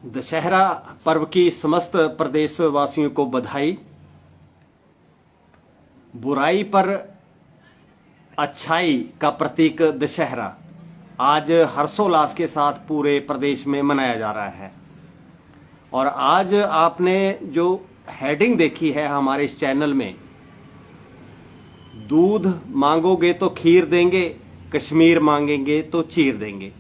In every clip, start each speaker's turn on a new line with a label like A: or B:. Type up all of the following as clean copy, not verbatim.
A: दशहरा पर्व की समस्त प्रदेशवासियों को बधाई। बुराई पर अच्छाई का प्रतीक दशहरा आज हर्षोल्लास के साथ पूरे प्रदेश में मनाया जा रहा है। और आज आपने जो हेडिंग देखी है हमारे इस चैनल में, दूध मांगोगे तो खीर देंगे, कश्मीर मांगेंगे तो चीर देंगे,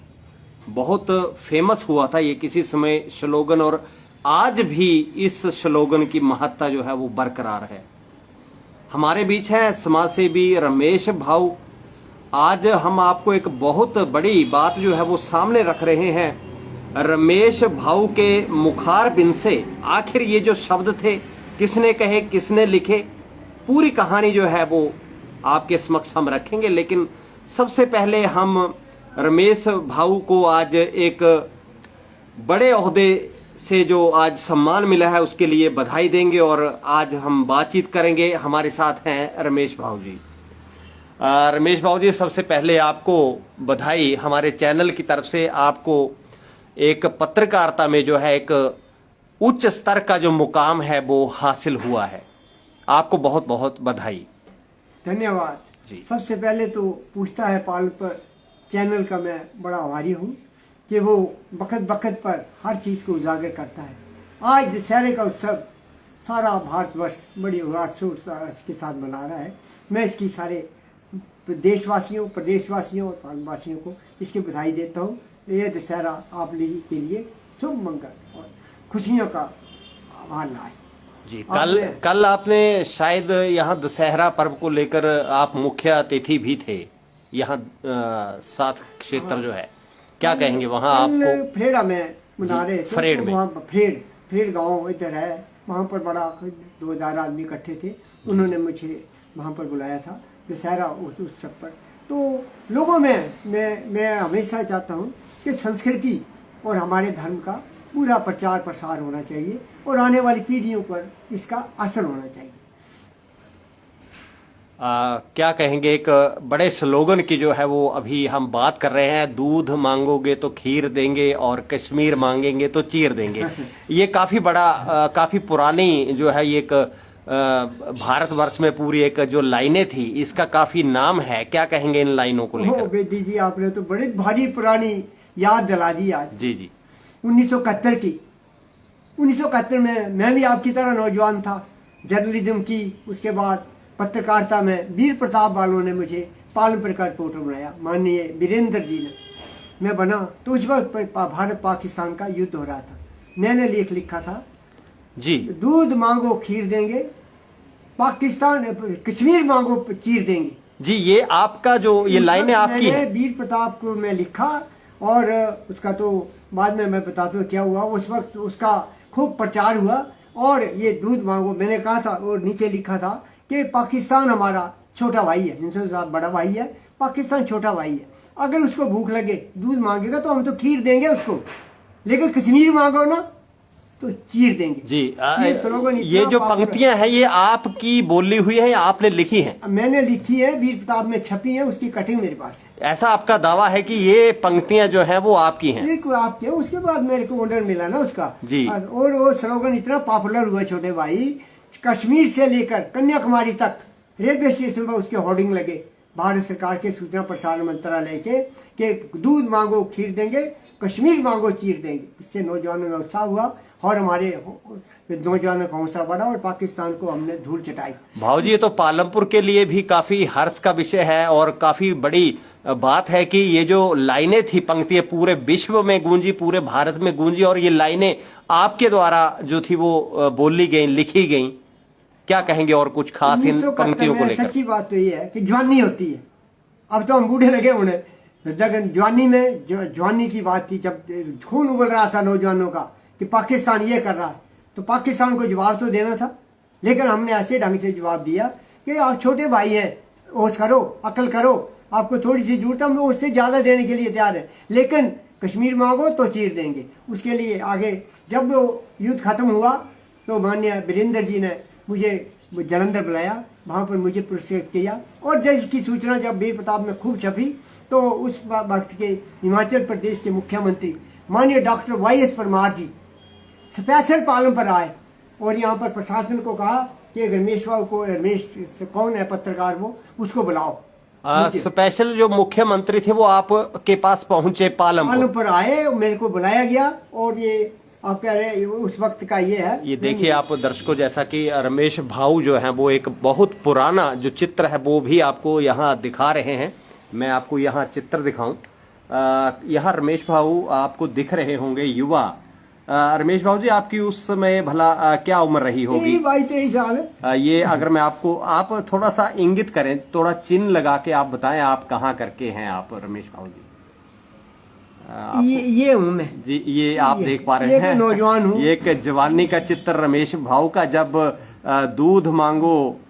A: बहुत फेमस हुआ था ये किसी समय स्लोगन, और आज भी इस स्लोगन की महत्ता जो है वो बरकरार है। हमारे बीच है समाज सेवी रमेश भाऊ। आज हम आपको एक बहुत बड़ी बात जो है वो सामने रख रहे हैं। रमेश भाऊ के मुखार बिन से आखिर ये जो शब्द थे किसने कहे, किसने लिखे, पूरी कहानी जो है वो आपके समक्ष हम रखेंगे। लेकिन सबसे पहले हम रमेश भाऊ को आज एक बड़े ओहदे से जो आज सम्मान मिला है उसके लिए बधाई देंगे और आज हम बातचीत करेंगे। हमारे साथ हैं रमेश भाऊ जी। रमेश भाऊ जी, सबसे पहले आपको बधाई हमारे चैनल की तरफ से। आपको एक पत्रकारिता में जो है एक उच्च स्तर का जो मुकाम है वो हासिल हुआ है, आपको बहुत बहुत बधाई।
B: धन्यवाद
A: जी।
B: सबसे पहले तो पूछता है पाल पर चैनल का मैं बड़ा आभारी हूँ कि वो वक्त वक्त पर हर चीज़ को उजागर करता है। आज दशहरे का उत्सव सारा भारतवर्ष बड़ी उल्लास के साथ मना रहा है। मैं इसकी सारे देशवासियों, प्रदेशवासियों और प्रांतवासियों को इसकी बधाई देता हूँ। ये दशहरा आप लोगों के लिए शुभ मंगल और खुशियों का आह्वान लाए।
A: जी, कल आपने शायद यहाँ दशहरा पर्व को लेकर आप मुख्य अतिथि भी थे यहाँ सात क्षेत्र जो है, क्या कहेंगे वहाँ आपको?
B: फ्रेड़ा में मना रहे थे,
A: फ्रेड में,
B: वहाँ फ्रेड गांव इधर है, वहाँ पर बड़ा 2000 आदमी इकट्ठे थे। उन्होंने मुझे वहाँ पर बुलाया था दशहरा उस उत्सव पर। तो लोगों में मैं हमेशा चाहता हूँ कि संस्कृति और हमारे धर्म का पूरा प्रचार प्रसार होना चाहिए और आने वाली पीढ़ियों पर इसका असर होना चाहिए।
A: क्या कहेंगे, एक बड़े स्लोगन की जो है वो अभी हम बात कर रहे हैं, दूध मांगोगे तो खीर देंगे और कश्मीर मांगेंगे तो चीर देंगे। ये काफी बड़ा काफी पुरानी जो है ये एक भारतवर्ष में पूरी एक जो लाइनें थी, इसका काफी नाम है। क्या कहेंगे इन लाइनों को लेकर?
B: बेदी जी, आपने तो बड़ी भारी पुरानी याद दिला दी आज।
A: जी जी,
B: 1971 की। 1971 में मैं भी आपकी तरह नौजवान था, जर्नलिज्म की, उसके बाद पत्रकारिता में वीर प्रताप वालों ने मुझे पालनपुर का रिपोर्टर बनाया, माननीय वीरेंद्र जी ने। मैं बना तो उस वक्त भारत पाकिस्तान का युद्ध हो रहा था। मैंने लेख लिखा था
A: जी,
B: दूध मांगो खीर देंगे, पाकिस्तान कश्मीर मांगो चीर देंगे।
A: जी, ये आपका जो ये लाइनें आपकी हैं।
B: वीर प्रताप को मैं लिखा और उसका तो बाद में मैं बताता हूँ क्या हुआ। उस वक्त उसका खूब प्रचार हुआ और ये दूध मांगो मैंने कहा था और नीचे लिखा था कि पाकिस्तान हमारा छोटा भाई है, इनसे बड़ा भाई है, पाकिस्तान छोटा भाई है। अगर उसको भूख लगे दूध मांगेगा तो हम तो खीर देंगे उसको, लेकिन कश्मीर मांगो ना तो चीर देंगे।
A: जी,
B: ये
A: जो पंक्तियां हैं ये आपकी बोली हुई है या आपने लिखी हैं?
B: मैंने लिखी है, वीर प्रताप में छपी है, उसकी कटिंग मेरे पास है।
A: ऐसा आपका दावा है कि ये पंक्तियां जो है वो आपकी हैं?
B: बिल्कुल आपके। उसके बाद मेरे को ऑर्डर मिला ना उसका
A: जी,
B: और वो स्लोगन इतना पॉपुलर हुआ छोटे भाई, कश्मीर से लेकर कन्याकुमारी तक रेलवे स्टेशन पर उसके होर्डिंग लगे भारत सरकार के सूचना प्रसारण मंत्रालय के कि दूध मांगो खीर देंगे, कश्मीर मांगो चीर देंगे। इससे नौजवानों में उत्साह हुआ और हमारे नौजवानों का हौसला बढ़ा और पाकिस्तान को हमने धूल चटाई।
A: भाऊ जी, ये तो पालमपुर के लिए भी काफी हर्ष का विषय है और काफी बड़ी बात है कि ये जो लाइनें थी, पंक्तियां पूरे विश्व में गूंजी, पूरे भारत में गूंजी और ये लाइनें आपके द्वारा जो थी वो बोली गई, लिखी गई। क्या कहेंगे और कुछ खास इन पंक्तियों को लेकर?
B: सच्ची बात तो ये है कि जवानी होती है, अब तो हम बूढ़े लगे उन्हें, लेकिन जवानी में जवानी की बात थी, जब खून उबल रहा था नौजवानों का कि पाकिस्तान ये कर रहा है, तो पाकिस्तान को जवाब तो देना था। लेकिन हमने ऐसे ढंग से जवाब दिया कि आप छोटे भाई हैं, होश करो, अकल करो, आपको थोड़ी सी जरूरत है, हम उससे ज़्यादा देने के लिए तैयार है, लेकिन कश्मीर मांगो तो चीर देंगे। उसके लिए आगे जब वो युद्ध खत्म हुआ तो माननीय वीरेंद्र जी ने मुझे जलंधर बुलाया, वहाँ पर मुझे पुरस्कृत किया और जज की सूचना जब वीर प्रताप में खूब छपी तो उस वक्त के हिमाचल प्रदेश के मुख्यमंत्री माननीय डॉक्टर YS परमार जी स्पेशल पालन पर आए और यहाँ पर प्रशासन को कहा कि रमेश बाबू को, रमेश कौन है पत्रकार वो, उसको बुलाओ।
A: स्पेशल जो मुख्यमंत्री थे वो आपके पास पहुंचे पालमपुर
B: पर आए, मेरे को बुलाया गया और ये आप कह रहे हैं उस वक्त का ये है।
A: ये देखिए आप दर्शकों, जैसा कि रमेश भाऊ जो हैं वो एक बहुत पुराना जो चित्र है वो भी आपको यहाँ दिखा रहे हैं। मैं आपको यहाँ चित्र दिखाऊं। यहाँ रमेश भाऊ आपको दिख रहे होंगे, युवा। रमेश भाऊ जी, आपकी उस समय भला क्या उम्र रही होगी?
B: 22-23 साल।
A: ये अगर मैं आपको, आप थोड़ा सा इंगित करें, थोड़ा चिन्ह लगा के आप बताएं आप कहाँ करके हैं आप रमेश भाऊ जी?
B: ये हूँ मैं
A: जी। ये आप देख पा रहे हैं,
B: नौजवान हूँ।
A: ये एक जवानी का चित्र रमेश भाऊ का। जब दूध मांगो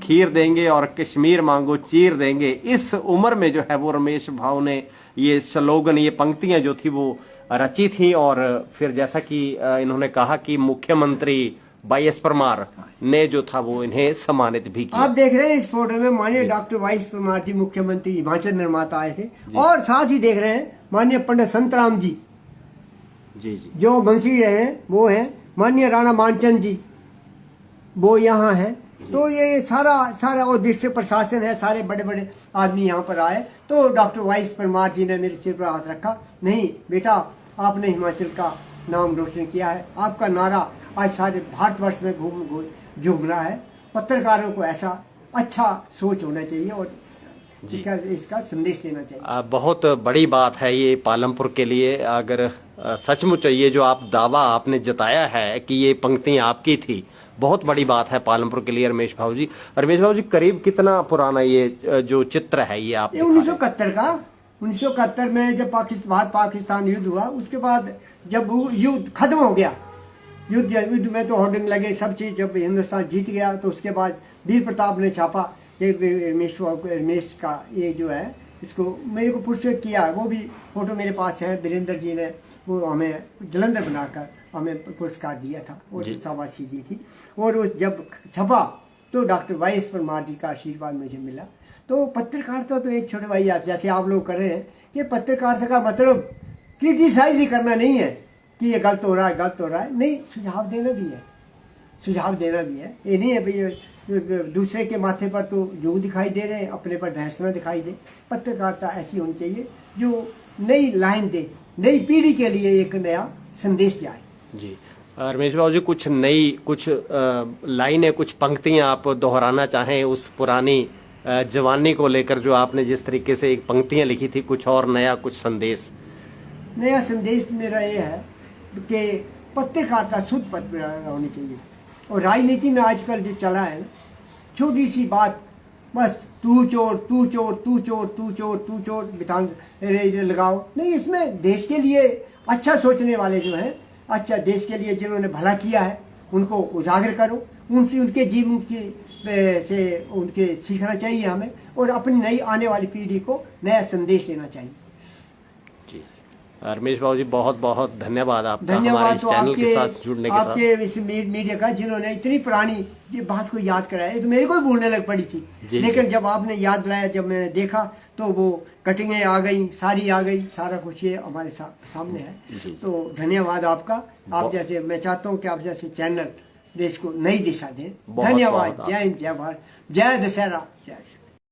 A: खीर देंगे और कश्मीर मांगो चीर देंगे, इस उम्र में जो है वो रमेश भाऊ ने ये स्लोगन, ये पंक्तियां जो थी वो रची थी। और फिर जैसा कि इन्होंने कहा कि मुख्यमंत्री वाई.एस. परमार ने जो था वो इन्हें सम्मानित भी किया।
B: आप देख रहे हैं इस फोटो में माननीय डॉक्टर वाई.एस. परमार जी मुख्यमंत्री हिमाचल निर्माता आए थे, और साथ ही देख रहे हैं माननीय पंडित संतराम जी
A: जी जी
B: जो मंत्री रहे हैं वो हैं, माननीय राणा मानचंद जी वो यहाँ हैं। तो ये सारा और डिस्ट्रिक्ट प्रशासन है, सारे बड़े बड़े आदमी यहाँ पर आए। तो डॉक्टर वाई.एस. परमार जी ने मेरे सिर पर हाथ रखा, नहीं बेटा आपने हिमाचल का नाम रोशन किया है, आपका नारा आज सारे भारतवर्ष में घूम रहा है। पत्रकारों को ऐसा अच्छा सोच होना चाहिए और इसका संदेश देना चाहिए।
A: बहुत बड़ी बात है ये पालमपुर के लिए। अगर सचमुच ये जो आप दावा आपने जताया है कि ये पंक्तियां आपकी थी, बहुत बड़ी बात है पालमपुर के लिए। रमेश भाऊ जी, करीब कितना पुराना ये जो चित्र है ये आप?
B: 1971 का। 1971 में जब पाकिस्तान युद्ध हुआ, उसके बाद जब युद्ध खत्म हो गया, युद्ध में तो होर्डिंग लगे सब चीज, जब हिंदुस्तान जीत गया तो उसके बाद वीर प्रताप ने छापा रमेश का ये जो है, इसको मेरे को पुरस्कृत किया। वो भी फोटो मेरे पास है, वीरेंद्र जी ने वो हमें जलंधर बनाकर हमें पुरस्कार दिया था और शाबाशी दी थी। और वो जब छपा तो डॉक्टर वाई.एस. परमार जी का आशीर्वाद मुझे मिला। तो पत्रकारिता तो एक छोटे भाई जैसे आप लोग कर रहे हैं, कि पत्रकारिता का मतलब क्रिटिसाइज ही करना नहीं है कि ये गलत हो रहा है, नहीं, सुझाव देना भी है। ये नहीं है भाई दूसरे के माथे पर तो जो दिखाई दे रहे हैं, अपने पर भैंस न दिखाई दे। पत्रकारिता ऐसी होनी चाहिए जो नई लाइन दे, नई पीढ़ी के लिए एक नया संदेश जाए।
A: जी रमेश बाबू जी, कुछ लाइनें, कुछ पंक्तियां आप दोहराना चाहें उस पुरानी जवानी को लेकर, जो आपने जिस तरीके से एक पंक्तियां लिखी थी, कुछ और नया, कुछ संदेश?
B: नया संदेश मेरा ये है कि पत्रकारिता शुद्ध पत्रकारिता होनी चाहिए। और राजनीति में आजकल जो चला है, छोटी सी बात बस तू चोर बिठान लगाओ, नहीं, इसमें देश के लिए अच्छा सोचने वाले जो हैं, अच्छा देश के लिए जिन्होंने भला किया है उनको उजागर करो, उनसे उनके जीवन से उनके सीखना चाहिए हमें, और अपनी नई आने वाली पीढ़ी को नया संदेश देना चाहिए।
A: जी रमेश बाबू जी, बहुत बहुत धन्यवाद आपका हमारे इस चैनल के साथ जुड़ने के साथ।
B: आपके इस मीडिया का जिन्होंने इतनी पुरानी ये बात को याद कराया, ये तो मेरे को भी भूलने लग पड़ी थी, लेकिन जब आपने याद दिलाया, जब मैंने देखा तो वो कटिंगें आ गई, सारा कुछ ये हमारे सामने है। तो धन्यवाद आपका। आप जैसे, मैं चाहता हूँ कि आप जैसे चैनल देश को नई दिशा दें। धन्यवाद। जय हिंद, जय भारत, जय दशहरा, जय